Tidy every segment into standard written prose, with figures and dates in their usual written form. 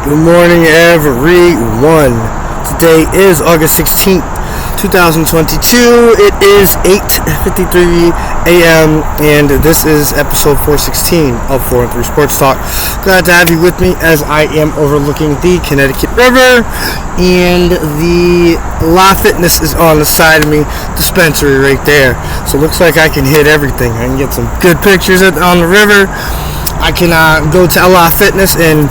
Good morning, everyone. Today is August 16th, 2022. It is 8:53 a.m. and this is episode 416 of 413 Sportstalk. Glad to have you with me as I am overlooking the Connecticut River, and the La Fitness is on the side of me, dispensary right there. So it looks like I can hit everything. I can get some good pictures on the river. I can go to La Fitness and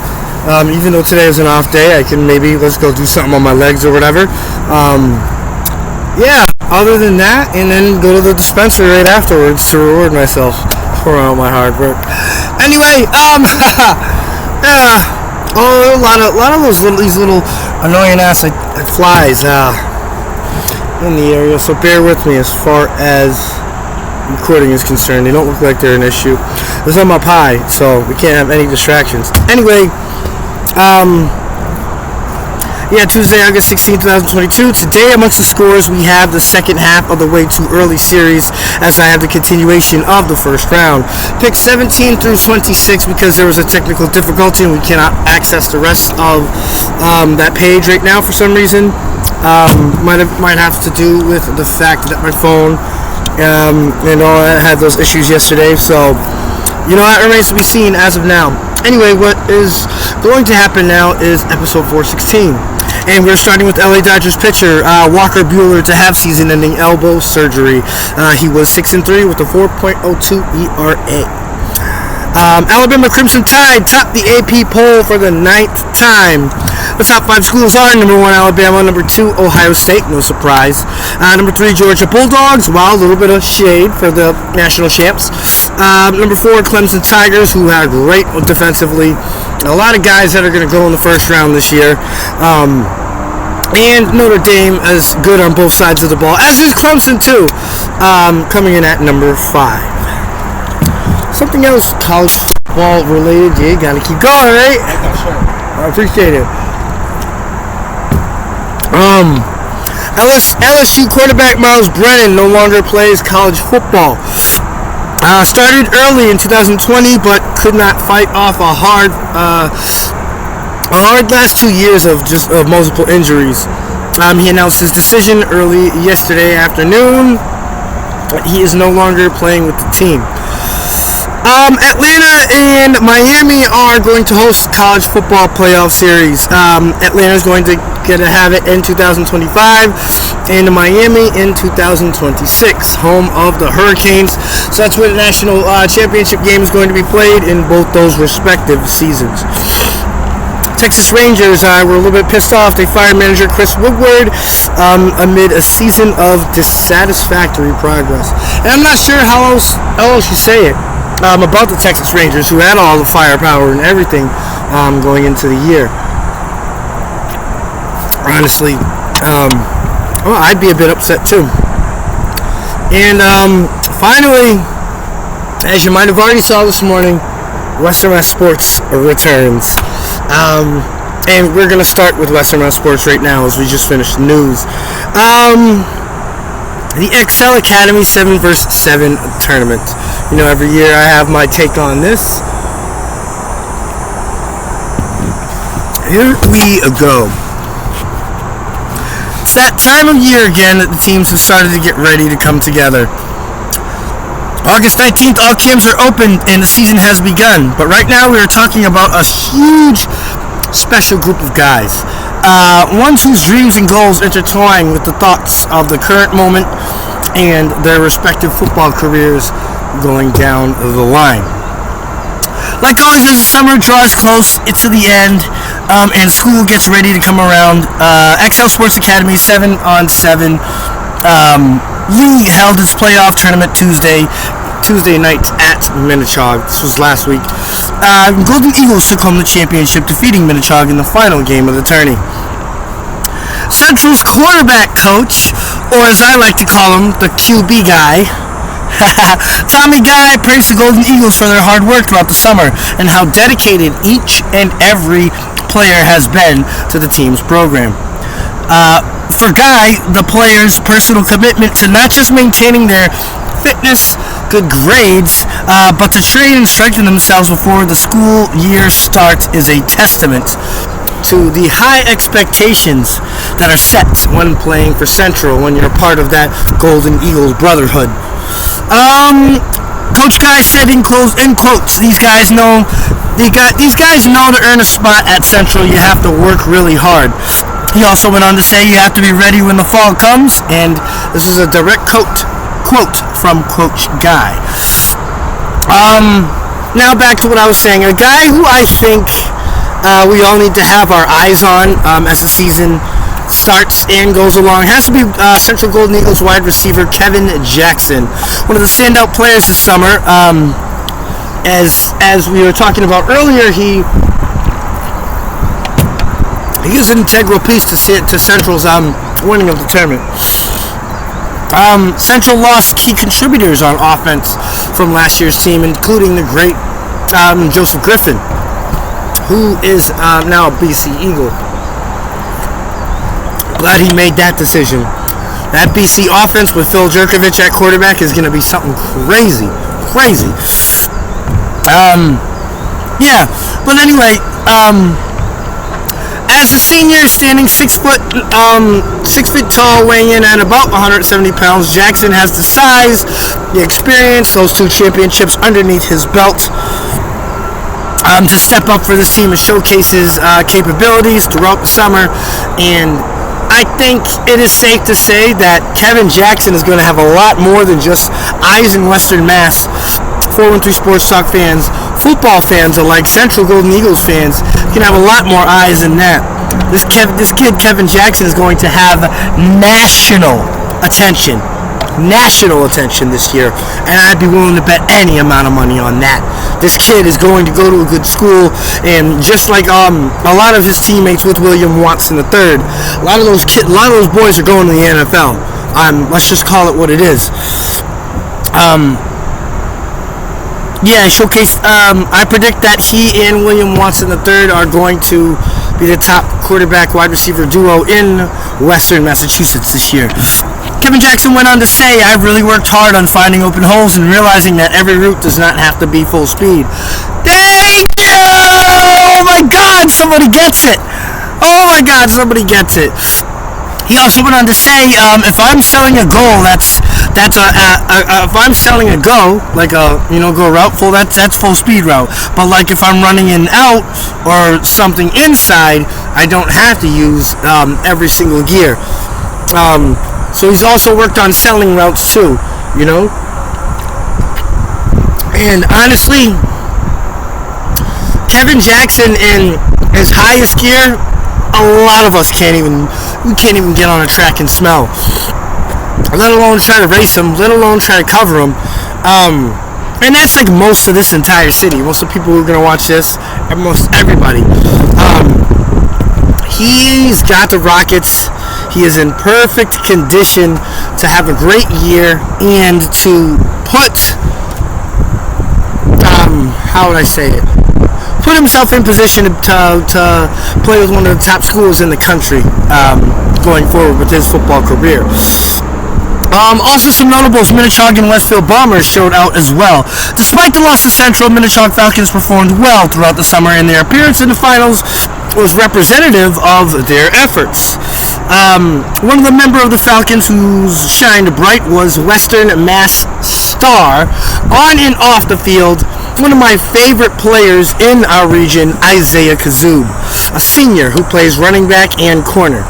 even though today is an off day, I can let's go do something on my legs or whatever. Other than that, and then go to the dispensary right afterwards to reward myself for all my hard work. Anyway, a lot of these little annoying ass flies in the area, so bear with me as far as recording is concerned. They don't look like they're an issue. Because I'm up high, so we can't have any distractions. Anyway, Tuesday, August 16, 2022. Today, amongst the scores, we have the second half of the Way Too Early series, as I have the continuation of the first round. Picks 17 through 26 because there was a technical difficulty and we cannot access the rest of that page right now for some reason. Might have to do with the fact that my phone I had those issues yesterday, so that remains to be seen as of now. Anyway, what is going to happen now is episode 416. And we're starting with LA Dodgers pitcher Walker Buehler to have season-ending elbow surgery. He was 6-3 with a 4.02 ERA. Alabama Crimson Tide topped the AP poll for the 9th time. The top 5 schools are number 1 Alabama, number 2 Ohio State, no surprise. Number 3 Georgia Bulldogs, wow, a little bit of shade for the national champs. Number 4 Clemson Tigers, who had great defensively. A lot of guys that are going to go in the first round this year. And Notre Dame is good on both sides of the ball, as is Clemson too, coming in at number 5. Something else college football related, you gotta keep going, right? Sure. I appreciate it. LSU quarterback Miles Brennan no longer plays college football. Started early in 2020, but could not fight off a hard last 2 years of multiple injuries. He announced his decision early yesterday afternoon. He is no longer playing with the team. Atlanta and Miami are going to host the college football playoff series. Atlanta is going to have it in 2025 and Miami in 2026, home of the Hurricanes. So that's where the national championship game is going to be played in both those respective seasons. Texas Rangers were a little bit pissed off. They fired manager Chris Woodward amid a season of dissatisfactory progress. And I'm not sure how else you say it. About the Texas Rangers, who had all the firepower and everything going into the year. Honestly, I'd be a bit upset too. And finally, as you might have already saw this morning, Western Mass Sports returns. And we're going to start with Western Mass Sports right now as we just finished the news. The Excel Academy 7 vs. 7 tournament. Every year I have my take on this. Here we go. It's that time of year again that the teams have started to get ready to come together. August 19th, all camps are open and the season has begun. But right now we are talking about a huge special group of guys. Ones whose dreams and goals intertwine with the thoughts of the current moment and their respective football careers going down the line. Like always, as the summer draws close, it's to the end, and school gets ready to come around. XL Sports Academy 7-on-7 League held its playoff tournament Tuesday night at Minnechaug. This was last week. Golden Eagles took home the championship, defeating Minnechaug in the final game of the tourney. Central's quarterback coach, or as I like to call him, the QB guy, Tommy Guy praised the Golden Eagles for their hard work throughout the summer and how dedicated each and every player has been to the team's program. For Guy, the players' personal commitment to not just maintaining their fitness, good grades, but to train and strengthen themselves before the school year starts is a testament to the high expectations that are set when playing for Central, when you're part of that Golden Eagles brotherhood. Coach Guy said in quotes, these guys know to earn a spot at Central, you have to work really hard. He also went on to say you have to be ready when the fall comes, and this is a direct quote from Coach Guy. Now back to what I was saying. A guy who I think we all need to have our eyes on as the season starts and goes along has to be Central Golden Eagles wide receiver Kevin Jackson, one of the standout players this summer. As we were talking about earlier, he is an integral piece to Central's winning of the tournament. Central lost key contributors on offense from last year's team, including the great Joseph Griffin, who is now a BC Eagle. Glad he made that decision. That BC offense with Phil Jerkovich at quarterback is going to be something crazy. Yeah, but anyway, as a senior, standing 6 foot tall, weighing in at about 170 pounds, Jackson has the size, the experience, those 2 championships underneath his belt, to step up for this team and showcase his capabilities throughout the summer. And I think it is safe to say that Kevin Jackson is going to have a lot more than just eyes in Western Mass. 413 Sportstalk fans, football fans alike, Central Golden Eagles fans can have a lot more eyes than that. This kid Kevin Jackson is going to have national attention this year, and I'd be willing to bet any amount of money on that. This kid is going to go to a good school, and just like a lot of his teammates with William Watson III, a lot of those boys are going to the NFL. Let's just call it what it is. Showcase. I predict that he and William Watson III are going to be the top quarterback wide receiver duo in Western Massachusetts this year. Kevin Jackson went on to say, I've really worked hard on finding open holes and realizing that every route does not have to be full speed. Thank you! Oh my God, somebody gets it! He also went on to say, if I'm selling a goal, if I'm selling a go, like a go route full, that's full speed route. But like if I'm running an out or something inside, I don't have to use every single gear. So he's also worked on selling routes too, And honestly, Kevin Jackson in his highest gear, a lot of us can't even get on a track and smell, let alone try to race him, let alone try to cover him. And that's like most of this entire city. Most of the people who are going to watch this, most everybody. He's got the Rockets. He is in perfect condition to have a great year and to put, put himself in position to play with one of the top schools in the country going forward with his football career. Also, some notables, Minnetonka and Westfield Bombers showed out as well. Despite the loss to Central, Minnetonka Falcons performed well throughout the summer, and their appearance in the finals was representative of their efforts. One of the members of the Falcons who shined bright was Western Mass star on and off the field, one of my favorite players in our region, Isaiah Kazoob, a senior who plays running back and corner.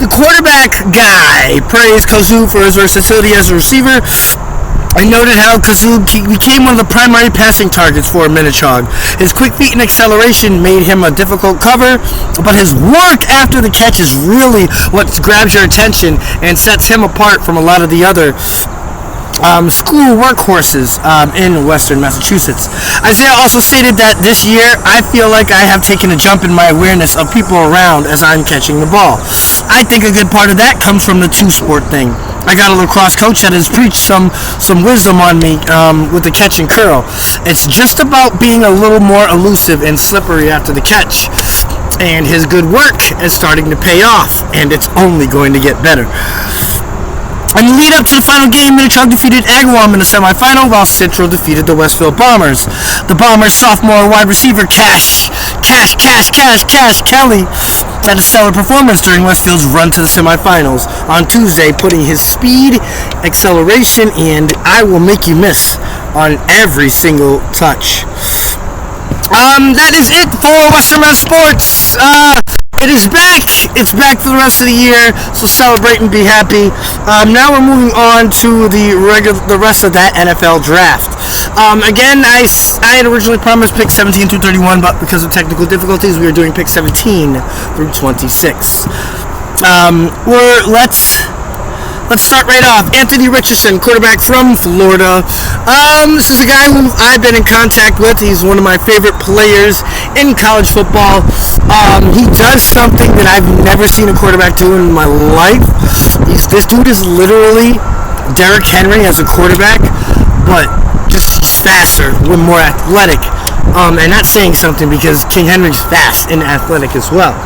The quarterback guy praised Kazoob for his versatility as a receiver and noted how Kazoob became one of the primary passing targets for Minnetonka. His quick feet and acceleration made him a difficult cover, but his work after the catch is really what grabs your attention and sets him apart from a lot of the other school workhorses in Western Massachusetts. Isaiah also stated that this year, I feel like I have taken a jump in my awareness of people around as I'm catching the ball. I think a good part of that comes from the two-sport thing. I got a lacrosse coach that has preached some wisdom on me with the catch and curl. It's just about being a little more elusive and slippery after the catch. And his good work is starting to pay off, and it's only going to get better. In the lead up to the final game, Minichog defeated Agawam in the semifinal, while Central defeated the Westfield Bombers. The Bombers' sophomore wide receiver Cash Kelly had a stellar performance during Westfield's run to the semifinals on Tuesday, putting his speed, acceleration, and I will make you miss on every single touch. That is it for Western Mass Sports. It is back. It's back for the rest of the year, so celebrate and be happy. Now we're moving on to the rest of that NFL draft. Again, I had originally promised pick 17 through 31, but because of technical difficulties, we are doing pick 17 through 26. Let's start right off. Anthony Richardson, quarterback from Florida. This is a guy who I've been in contact with. He's one of my favorite players in college football. He does something that I've never seen a quarterback do in my life. This dude is literally Derrick Henry as a quarterback, but just faster, with more athletic. And not saying something because King Henry's fast and athletic as well.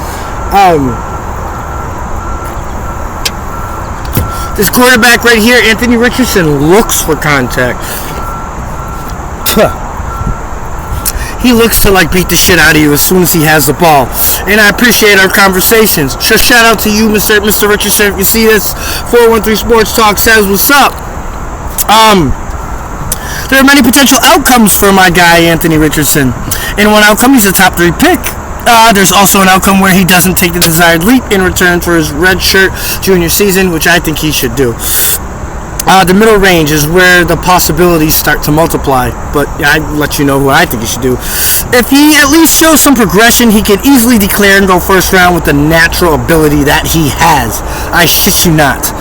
This quarterback right here, Anthony Richardson, looks for contact. He looks to beat the shit out of you as soon as he has the ball. And I appreciate our conversations. Just shout out to you, Mr. Richardson. If you see this, 413 Sports Talk says what's up. There are many potential outcomes for my guy, Anthony Richardson. In one outcome, he's a top 3 pick. There's also an outcome where he doesn't take the desired leap in return for his redshirt junior season, which I think he should do. The middle range is where the possibilities start to multiply, but I'll let you know what I think he should do. If he at least shows some progression, he can easily declare and go first round with the natural ability that he has. I shit you not.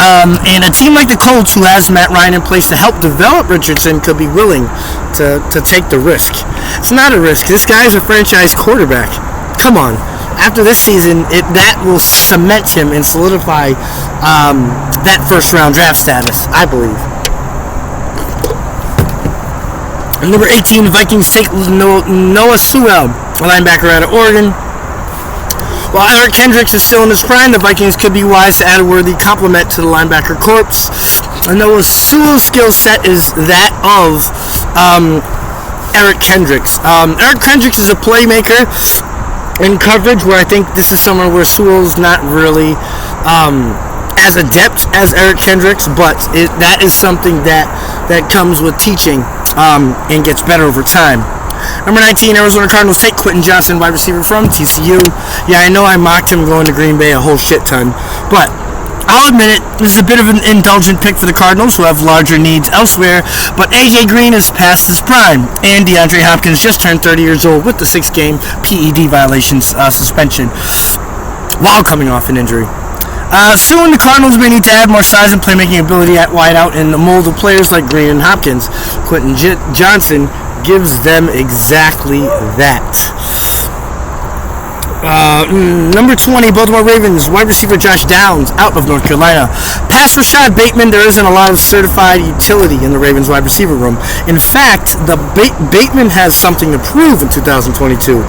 And a team like the Colts, who has Matt Ryan in place to help develop Richardson, could be willing to take the risk. It's not a risk. This guy's a franchise quarterback. Come on. After this season, that will cement him and solidify that first-round draft status, I believe. And number 18, Vikings take Noah Sewell, a linebacker out of Oregon. While Eric Kendricks is still in his prime, the Vikings could be wise to add a worthy complement to the linebacker corps. And Noah Sewell's skill set is that of Eric Kendricks. Eric Kendricks is a playmaker in coverage, where I think this is somewhere where Sewell's not really as adept as Eric Kendricks, but that is something that comes with teaching and gets better over time. Number 19, Arizona Cardinals take Quentin Johnson, wide receiver from TCU. Yeah, I know I mocked him going to Green Bay a whole shit ton, but I'll admit it, this is a bit of an indulgent pick for the Cardinals, who have larger needs elsewhere, but A.J. Green is past his prime, and DeAndre Hopkins just turned 30 years old with the 6-game PED violations suspension while coming off an injury. Soon, the Cardinals may need to add more size and playmaking ability at wideout and mold of players like Green and Hopkins. Quentin Johnson gives them exactly that. Number 20, Baltimore Ravens, wide receiver Josh Downs, out of North Carolina. Past Rashad Bateman, there isn't a lot of certified utility in the Ravens wide receiver room. In fact, Bateman has something to prove in 2022,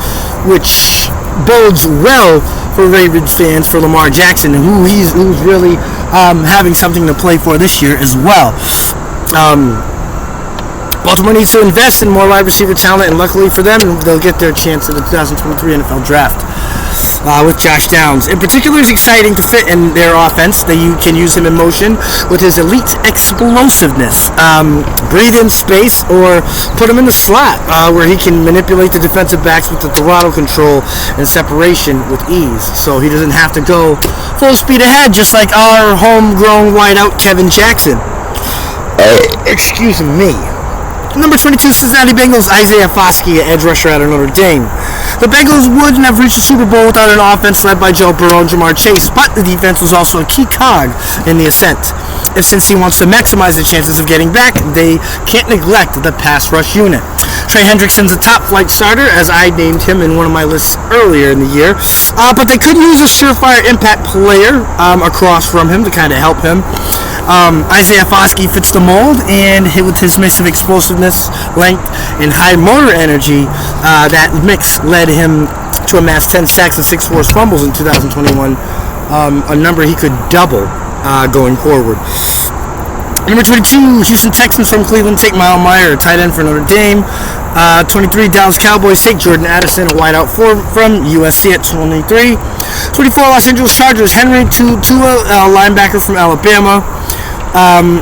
which bodes well for Ravens fans, for Lamar Jackson, who's really having something to play for this year as well. Baltimore needs to invest in more wide receiver talent, and luckily for them, they'll get their chance at the 2023 NFL Draft with Josh Downs. In particular, is exciting to fit in their offense. They can use him in motion with his elite explosiveness. Breathe in space or put him in the slot where he can manipulate the defensive backs with the throttle control and separation with ease. So he doesn't have to go full speed ahead, just like our homegrown wideout Kevin Jackson. Excuse me. Number 22, Cincinnati Bengals, Isaiah Foskey, edge rusher out of Notre Dame. The Bengals wouldn't have reached the Super Bowl without an offense led by Joe Burrow and Jamar Chase, but the defense was also a key cog in the ascent. If Cincy wants to maximize the chances of getting back, they can't neglect the pass rush unit. Trey Hendrickson's a top-flight starter, as I named him in one of my lists earlier in the year, but they could use a surefire impact player across from him to kind of help him. Isaiah Foskey fits the mold, and with his mix of explosiveness, length, and high motor energy, that mix led him to amass 10 sacks and 6 forced fumbles in 2021, a number he could double going forward. Number 22, Houston Texans from Cleveland take Miles Meyer, tight end for Notre Dame. 23, Dallas Cowboys take Jordan Addison, a wideout from USC at 23. 24, Los Angeles Chargers, Henry Tua, linebacker from Alabama.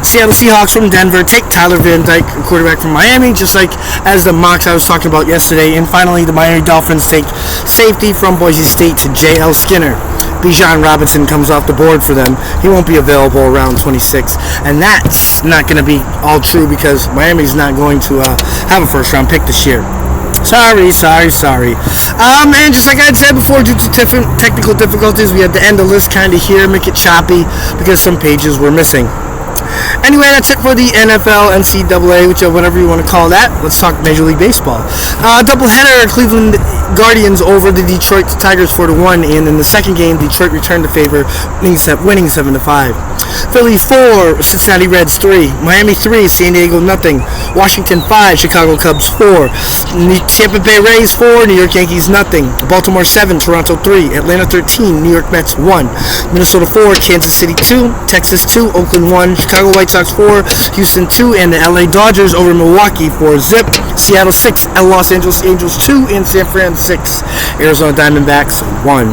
Seattle Seahawks from Denver take Tyler Van Dyke, quarterback from Miami, just like as the mocks I was talking about yesterday. And finally, the Miami Dolphins take safety from Boise State to J.L. Skinner. Bijan Robinson comes off the board for them. He won't be available around 26, and that's not going to be all true because Miami's not going to have a first-round pick this year. Sorry. And just like I said before, due to technical difficulties, we had to end the list kind of here, make it choppy because some pages were missing. Anyway, that's it for the NFL, NCAA, whatever you want to call that. Let's talk Major League Baseball. Doubleheader, Cleveland Guardians over the Detroit Tigers 4-1, and in the second game, Detroit returned the favor, winning 7-5. Philly 4, Cincinnati Reds 3, Miami 3, San Diego nothing, Washington 5, Chicago Cubs 4, Tampa Bay Rays 4, New York Yankees nothing, Baltimore 7, Toronto 3, Atlanta 13, New York Mets 1, Minnesota 4, Kansas City 2, Texas 2, Oakland 1, Chicago White Sox 4, Houston 2, and the LA Dodgers over Milwaukee 4-zip, Seattle 6, Los Angeles Angels 2, and San Fran 6, Arizona Diamondbacks 1.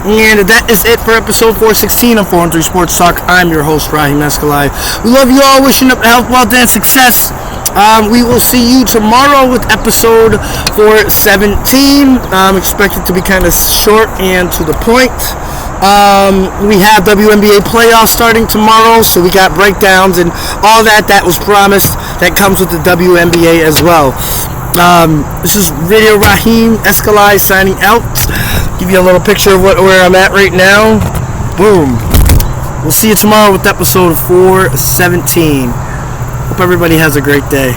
And that is it for episode 416 of 413 Sports Talk. I'm your host, Raheem Escalay. We love you all, wishing up health, wealth, and success. We will see you tomorrow with episode 417. Expected to be kind of short and to the point. We have WNBA playoffs starting tomorrow, so we got breakdowns and all that was promised. That comes with the WNBA as well. This is Radio Raheem Escalay signing out. Give you a little picture of where I'm at right now. Boom. We'll see you tomorrow with episode 417. Hope everybody has a great day.